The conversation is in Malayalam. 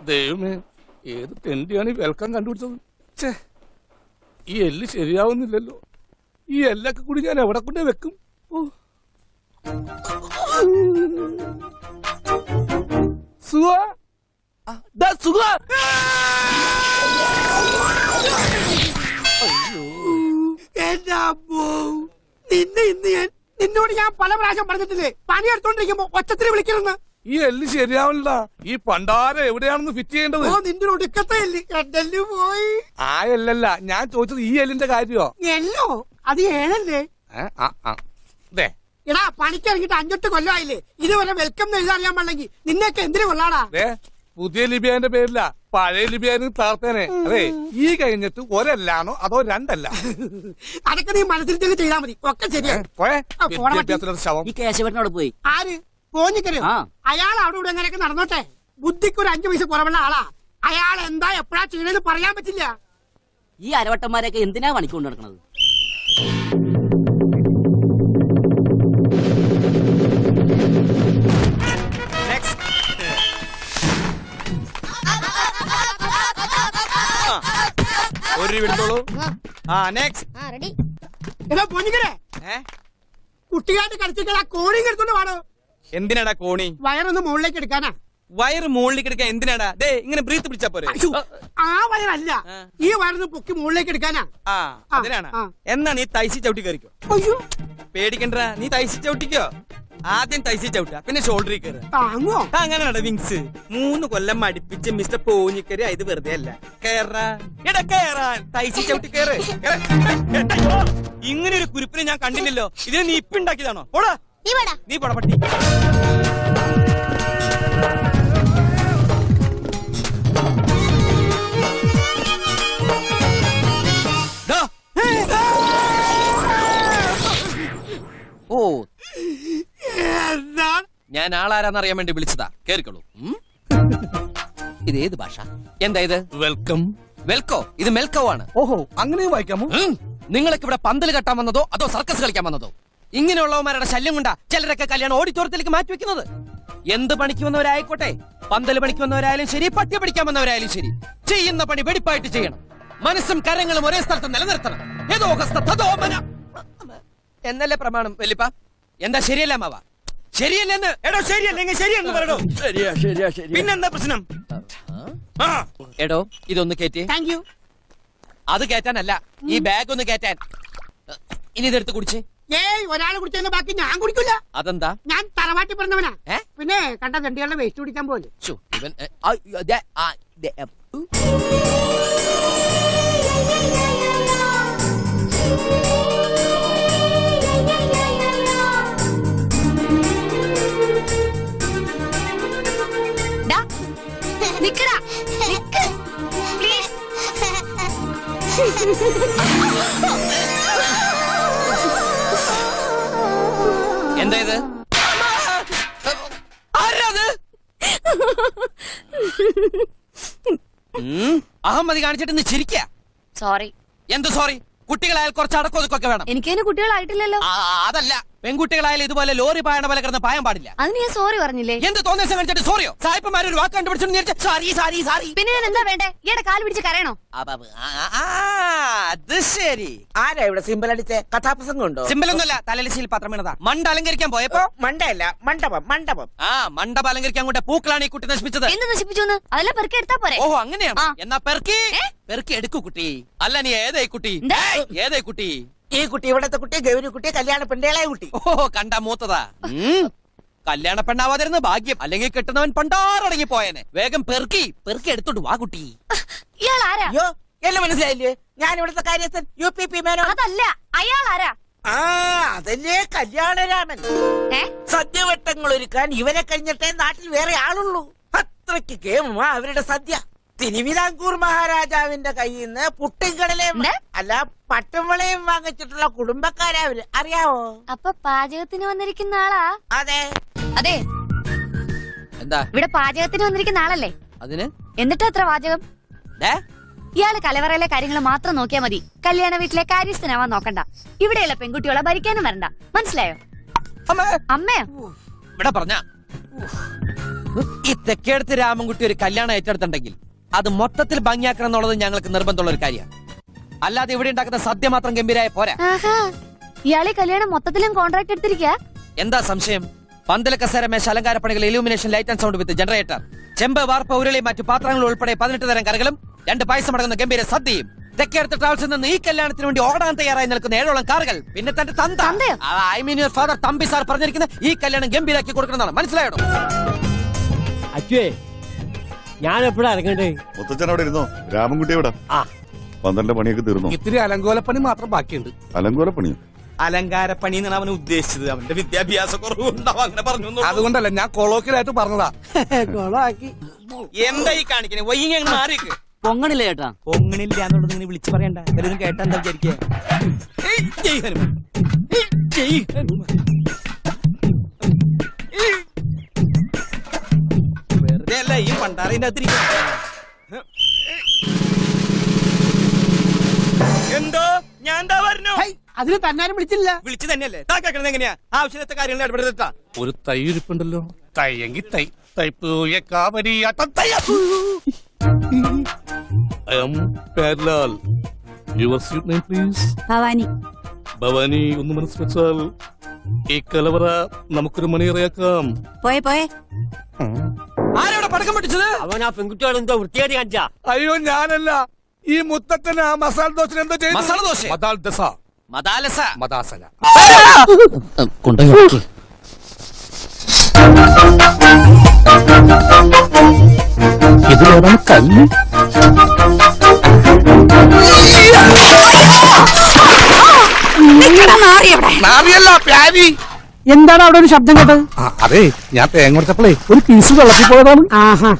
ദൈവമേ, ഏത് തെണ്ടിയാണ് ഈ വെൽക്കം കണ്ടുപിടിച്ചത്? ഛേ, ഈ എല്ല് ശരിയാവുന്നില്ലല്ലോ. ഈ എല്ലൊക്കെ കൂടി ഞാൻ എവിടെ കൊണ്ടേ വെക്കും? നിന്നോട് ഞാൻ പല പ്രാവശ്യം പറഞ്ഞിട്ടില്ലേ, പണിയെടുത്തോണ്ടിരിക്കുമ്പോ ഒച്ചത്തിൽ വിളിക്കണമെന്ന്. ഈ എല്ല് ശരിയാവില്ല. ഈ പണ്ടാരം എവിടെയാണെന്ന് ഫിറ്റ് ചെയ്യേണ്ടത്? നിന്റെ ഒടുക്കത്തെ എല്ല് പോയി. ആ എല്ലല്ല ഞാൻ ചോദിച്ചത്, ഈ എല്ലിന്റെ കാര്യോ? എല്ലോ അത് ഏഴല്ലേ? എടാ, പണിക്കിറങ്ങിട്ട് 5-8 കൊല്ലമായില്ലേ, ഇതുവരെ വെൽക്കം എഴുതാറിയാൻ പാടില്ലെങ്കിൽ നിന്നെയൊക്കെ എന്തിനു കൊള്ളാടാ? പുതിയ ലിബിയാന്റെ പേരില്ല, പഴയ ലിബിയാനും താർത്തേനെ. അതെ, ഈ കഴിഞ്ഞിട്ട് ഒരല്ലാണോ അതോ രണ്ടല്ല? അതൊക്കെ നീ മനസ്സിൽ തന്നെ ചെയ്താൽ മതി, ഒക്കെ ശരിയാണ്. ശവം ഈ കേശവനോട് പോയി. ആര് പോഞ്ഞിക്കരു? അയാൾ അവിടെ ഇവിടെ എങ്ങനെയൊക്കെ നടന്നോട്ടെ. ബുദ്ധിക്ക് ഒരു 5 പൈസ കുറവുള്ള ആളാ. അയാൾ എന്താ എപ്പോഴാ ചെയ്യണെന്ന് പറയാൻ പറ്റില്ല. ഈ അരവട്ടന്മാരെയൊക്കെ എന്തിനാ പണിക്കൊണ്ട് നടക്കണത്? കുട്ടികാട്ട് കളിച്ചിട്ട് ആ കോണി എടുത്തോണ്ട് പാടോ. എന്തിനാടാ കോണി? വയറൊന്ന് മുകളിലേക്ക് എടുക്കാനാ. വയറ് മുകളിലേക്ക് എടുക്കാൻ എന്തിനാടാ? ദേ ഇങ്ങനെ ബ്രീത്ത് പിടിച്ചാ പോരെ? ആ വയറല്ല, ഈ വയറൊന്ന് പൊക്കി മുകളിലേക്ക് എടുക്കാനാ. അതിനാണ്. എന്നാ നീ തൈസി ചവിട്ടി കയറിക്കോ. പേടിക്കണ്ട, നീ തൈസി ചവിട്ടിക്കോ. ആദ്യം തൈസി ചവിട്ടാ, പിന്നെ ഷോൾഡറിൽ കയറുക. അങ്ങനെയാണോ വിങ്സ്? 3 കൊല്ലം മടിപ്പിച്ച് മിസ്റ്റർ പോഞ്ഞിക്കരി. ഇത് വെറുതെ അല്ല, കേറാൻ തൈസി ചവിട്ടി കയറ്. ഇങ്ങനെ ഒരു കുരിപ്പിനെ ഞാൻ കണ്ടില്ലല്ലോ. ഇതിന് നീ ഇപ്പിണ്ടാക്കിയതാണോ? പോടാ നീ പോടാ പട്ടി. ഓ, ഞാൻ ആളാരാന്നറിയാൻ വേണ്ടി വിളിച്ചതാ. കേറിക്കോളൂ. ഇത് ഏത് ഭാഷ? എന്താ ഇത്? വെൽക്കം. വെൽക്കോ? ഇത് മെൽക്കോ ആണ്. ഓഹോ, അങ്ങനെയും വായിക്കാമോ? നിങ്ങൾക്ക് ഇവിടെ പന്തൽ കെട്ടാൻ വന്നതോ അതോ സർക്കസ് കളിക്കാൻ വന്നതോ? ഇങ്ങനെയുള്ളവന്മാരുടെ ശല്യം കൊണ്ടാ ചിലരൊക്കെ കല്യാണം ഓഡിറ്റോറിയത്തിലേക്ക് മാറ്റി വെക്കുന്നത്. എന്ത് പണിക്ക് വന്നവരായിക്കോട്ടെ, പന്തൽ പണിക്ക് വന്നവരായാലും ശരി, പട്ടി പഠിക്കാൻ വന്നവരായാലും ശരി, ചെയ്യുന്ന പണി വെടിപ്പായിട്ട് ചെയ്യണം. മനസ്സും കരങ്ങളും ഒരേ സ്ഥലത്ത് നിലനിർത്തണം. എന്നല്ലേ പ്രമാണം വെല്ലിപ്പ? എന്താ ശരിയല്ല മാവ? ശരിയല്ലെന്ന്. എടോ ശരിയല്ലെങ്കിൽ ശരിയെന്ന് പറയടോ. ശരിയാ. പിന്നെന്താ പ്രശ്നം? എടോ ഇതൊന്ന് കേറ്റി. Thank you. അത് കേറ്റാനല്ല, ഈ ബാഗ് ഒന്ന് കേറ്റാൻ. ഇനി ഇതെടുത്ത് കുടിച്ച്. ഒരാള് കുടിച്ചതിന്റെ ബാക്കി ഞാൻ കുടിക്കില്ല. അതെന്താ? ഞാൻ തറവാട്ടി പറഞ്ഞവനാ. പിന്നെ കണ്ട തെണ്ടികളുടെ വേസ്റ്റ് കുടിക്കാൻ പോലെ. ഇവൻ എന്താ ഇത്? അഹമ്മതി കാണിച്ചിട്ട് നീ ചിരിക്ക. സോറി. എന്ത് സോറി? കുട്ടികളായാൽ കുറച്ച് അടക്കൊതുക്കൊക്കെ വേണം. എനിക്കതിന് കുട്ടികളായിട്ടില്ലല്ലോ. അതല്ല, പെൺകുട്ടികളായാലും ഇതുപോലെ ലോറി പായണ പോലെ കിടന്ന് പായാൻ പാടില്ല. അതിന് ഞാൻ സോറി പറഞ്ഞില്ലേ? എന്ത് തോന്നിയ കാണിച്ചിട്ട് സോറിയോ? സായിപ്പന്മാർ ഒരു വാക്ക് കണ്ടുപിടിച്ചു. സാരി. പിന്നെ ഞാൻ എന്താ വേണ്ടേ? ഈയുടെ കാല് പിടിച്ച് കരയണോ? അത് ശരി. ആരാ ഇവിടെ സിമ്പിൾ അടിച്ചേ? കഥാപ്രസംഗം ഉണ്ടോ? സിമ്പിൾ ഒന്നുമല്ല, തലലിശയിൽ പത്രം വീണതാ. മണ്ട അലങ്കരിക്കാൻ പോയപ്പോ. മണ്ടയല്ല, മണ്ഡപം. മണ്ഡപം അലങ്കരിക്കാൻ കൊണ്ട് പൂക്കളാണ് ഈ കുട്ടി നശിപ്പിച്ചത്. എന്ത് നശിപ്പിച്ചു? അതെല്ലാം പെറുക്കി എടുത്താ പോരെ? ഓഹോ, അങ്ങനെയാണ്. എന്നാ പെറുക്കി എടുക്കൂ കുട്ടി. അല്ല, നീ ഏതായി കുട്ടി? ഈ കുട്ടി ഇവിടത്തെ കുട്ടി, ഗൗരി കുട്ടി, കല്യാണ പെണ്ണേളായ കുട്ടി. ഓഹോ, കണ്ടാ മൂത്തതാ. കല്യാണ പെണ്ണാവാതിരുന്ന ഭാഗ്യം, അല്ലെങ്കിൽ കിട്ടുന്നവൻ പണ്ടാറടങ്ങി പോയനെ. വേഗം പെറുക്കി എടുത്തോണ്ട് വാ കുട്ടി. ഇയാൾ ആരാ? അയ്യോ, എന്നെ മനസ്സിലായില്ലേ? ഞാൻ ഇവിടുത്തെ കാര്യസ്ഥൻ UPP മേനോ. അതല്ല, അയാൾ ആരാ? അതല്ലേ കല്യാണരാമൻ. സദ്യവട്ടങ്ങൾ ഒരുക്കാൻ ഇവരെ കഴിഞ്ഞിട്ടേ നാട്ടിൽ വേറെ ആളുള്ളൂ. അത്രയ്ക്ക് കേമുമാ അവരുടെ സദ്യ. തിരുവിതാംകൂർ മഹാരാജാവിന്റെ കയ്യിൽ നിന്ന് പുട്ടിൻകടലയും അല്ല പട്ടുമ്പളയും വാങ്ങിച്ചിട്ടുള്ള കുടുംബക്കാരാ അവര്. അറിയാവോ? അപ്പൊ പാചകത്തിന് വന്നിരിക്കുന്ന ആളാ? അതെ. എന്താ ഇവിടെ പാചകത്തിന് വന്നിരിക്കുന്ന ആളല്ലേ? അതിന് എന്നിട്ട് എത്ര പാചകം? ഇയാള് കലവറയിലെ കാര്യങ്ങൾ മാത്രം നോക്കിയാ മതി. കല്യാണ വീട്ടിലെ കാര്യസ്ഥനാവാൻ നോക്കണ്ട. ഇവിടെയുള്ള പെൺകുട്ടികളെ ഭരിക്കാനും വരണ്ട. മനസ്സിലായോ? അമ്മയോ? ഇവിടെ പറഞ്ഞ ഈ തെക്കേടത്ത് രാമൻകുട്ടി ഒരു കല്യാണം ഏറ്റെടുത്തിട്ടുണ്ടെങ്കിൽ അത് മൊത്തത്തിൽ ഭംഗിയാക്കണം എന്നുള്ളത് ഞങ്ങൾക്ക് നിർബന്ധമുള്ള ഒരു കാര്യമാണ്. അല്ലാതെ ഇവിടെ ഉണ്ടാക്കുന്ന സദ്യ മാത്രം ഗംഭീരായ പോരാ. ആഹാ ഇയാളെ കല്യാണം മൊത്തത്തിലും കോൺട്രാക്ട് എടുത്തിരിക്കാ. എന്താ സംശയം? പന്തല കസേര മേശ അലങ്കാര പണികൾ, illumination, light and sound with generator, ചെമ്പ്, വാർപ്പ്, ഉരുളി, മറ്റു പാത്രങ്ങൾ ഉൾപ്പെടെ 18 തരം കറികളും 2 പായസം അടങ്ങുന്ന ഗംഭീര സദ്യയും. തെക്കേടത്ത് ട്രാവൽസിൽ നിന്ന് ഈ കല്യാണത്തിന് വേണ്ടി ഓടാൻ തയ്യാറായി നിൽക്കുന്ന 7ഓളം കാറുകൾ. പിന്നെ തന്റെ തന്തയോ? I mean your father Thampi sir പറഞ്ഞിരിക്കുന്ന ഈ കല്യാണം ഗംഭീരാക്കി കൊടുക്കണമെന്നാണ്. മനസ്സിലായോ? അച്ഛേ ഞാൻ എപ്പോഴാ ഇറങ്ങണ്ടേ? മുത്തച്ഛൻ അവിടെ ഇരുന്നോ? രാമൻകുട്ടി എവിടെ? പന്ത്രണ്ട് പണിയൊക്കെ തീർന്നു. ഇത്തിരി അലങ്കോലപ്പണി മാത്രം ബാക്കിയുണ്ട്. അലങ്കോല പണിയോ? അലങ്കാരപ്പണി എന്നാണ് അവൻ ഉദ്ദേശിച്ചത്. അവന്റെ വിദ്യാഭ്യാസ കുറവുണ്ടാവും അങ്ങനെ പറഞ്ഞു. അതുകൊണ്ടല്ല, ഞാൻ കൊളോക്കിലായിട്ട് പറഞ്ഞതാ. കൊളാക്കി. എന്താ ഈ കാണിക്കണേ? വൈകി മാറിക്ക്. പൊങ്ങണില്ല ചേട്ടാ. പൊങ്ങണില്ല എന്നുള്ളത് നിങ്ങൾ വിളിച്ചു പറയണ്ട. എല്ലാവരും കേട്ടാ എന്താ വിചാരിക്കുക? വെറുതെ അല്ല ഈ പണ്ടാറിന്റെ അകത്തിരിക്കും. എന്തോ ഞാൻ എന്താ പറഞ്ഞു? അതിന് തന്നാരും വിളിച്ചില്ല. വിളിച്ചു തന്നെയല്ലേ? താ കേൾക്കണത് എങ്ങനെയാ? ആവശ്യത്തെ കാര്യങ്ങൾ ഇടപെടുത്താ. ഒരു തൈ ഇരിപ്പുണ്ടല്ലോ. തൈയെങ്കി തൈ തൈപ്പൂയ കാവരിയാട്ടം തൈ. I am Padlal. Your sweet name, please? Bhavani. Bhavani, ഒന്ന് മനസ്സ് വെച്ചാൽ ഈ കലവറ നമുക്കൊരു മണിയറയാക്കാം. പോയെ ആരവിടെ പടക്കം പൊട്ടിച്ചത്? അവൻ ആ പെൺകുട്ടികൾ എന്തോ വൃത്തിയായിട്ട് കാണിച്ചാ. അയ്യോ ഞാനല്ല, ഈ മുത്തച്ഛന് ആ മസാല ദോശ എന്തോ ചെയ്തു. മസാല ദോശ? മദാൽ ദസ. മദാലസ. മദാസന. ഇതിലേതാണ് കല്ല്? നാറിയല്ല, പ്യാരി. എന്താണ് അവിടെ ഒരു ശബ്ദം കേട്ടത്? അതെ, ഞാൻ തേങ്ങ കൊടുത്തപ്പോഴേ ഒരു പീസ് വെള്ളത്തിൽ പോയതാണ്. ആഹാ